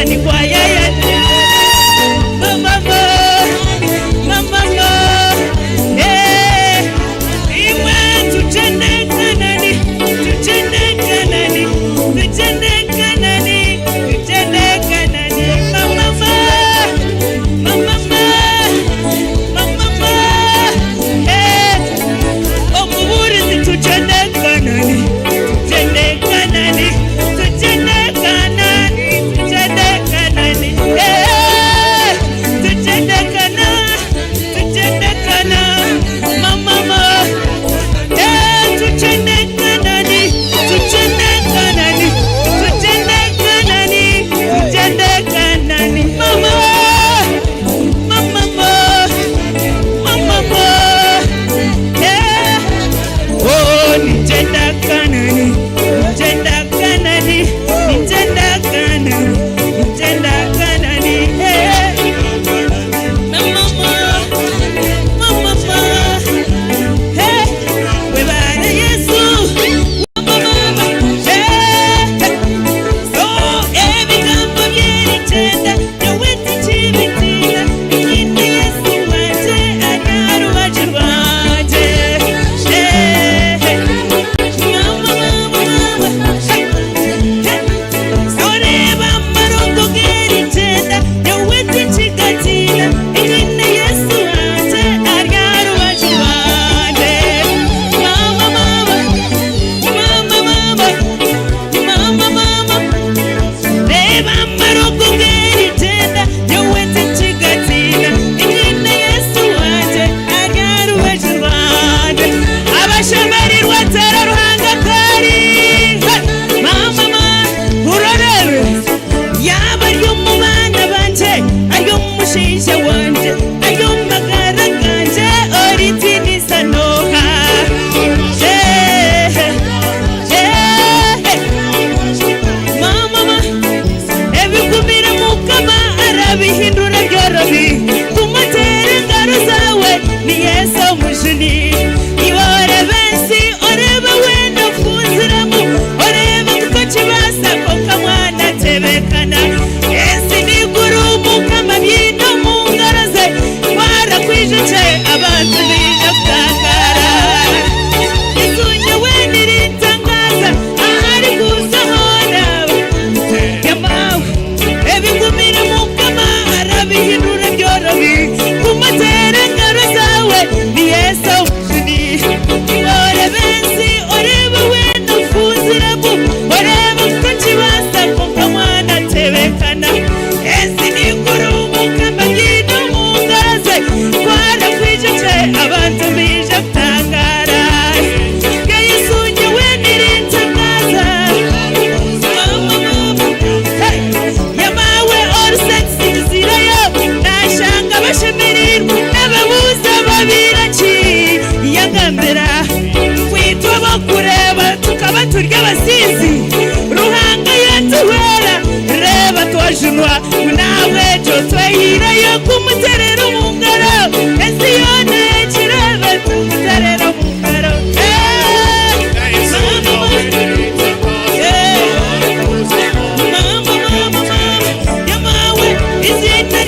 ni kwa yeye. Mama iwe tutende Kanani, tutende Kanani, tutende Kanani, tutende Kanani. Omuburizi tutende Kanani, tutende Kanani, tutende Kanani, tutende Kanani. Tutende Kanani, tutende Kanani. Mama tutende Kanani, tutende Kanani, tutende Kanani, tutende Kanani. Mama oh nitenda Kanani, nitenda Kanani, nitenda Kanani, nitenda Kanani. Webale Yesu so ebigambo by'eritenda yawete kibitinda ikindi Yesu wanje ari arubaje rwanje. Soreba marongo g'eritenda yawete kigatinda ikindi Yesu wanje ari arubaje rwanje. Reba marongo g'eritenda yawete kigatinda ikindi Yesu wanje ari arubaje rwanje. Abashambarirwa tera ruhanga kari urorebe yaba aryo mu bana banje aryo mu mushinja wanje aryo mu magara ganje oritini sanoha. Mama ebigumira mukama arabihindura byorobi kumutere ingaro zawe ni Yesu mujuni. Iwore bensi oreba wenda kuziramu oreba kuko kibasa ko kamwana tebekana. Esi ni gurumu kama byino mu ngaro ze warakwijije abantu bija kutangara. Isunye wenda iritangaza ahari kuzahona yamawe ebigumira mukama arabihindura byorobi kumutere ingaro zawe ni Yesu mujuni. Iwore bensi oreba wenda kuziramu oreba kuko kibasa ko kamwana tebekana. Esi ni gurumu kama byino mu ngaro ze warakwijije abantu bija kutangara. Yesunye wenda iritangaza yamawe orusetsi nzirayo nashanga bashimirirwa n'ababuza babiraki yagambira kwitwa bo kureba tukaba turya abasizi ruhanga yatuhera reba twajunwa nawe jo twahirayo kumuterera mu ngaro esiyone kireba tumuterera mu ngaro. Yamawe izina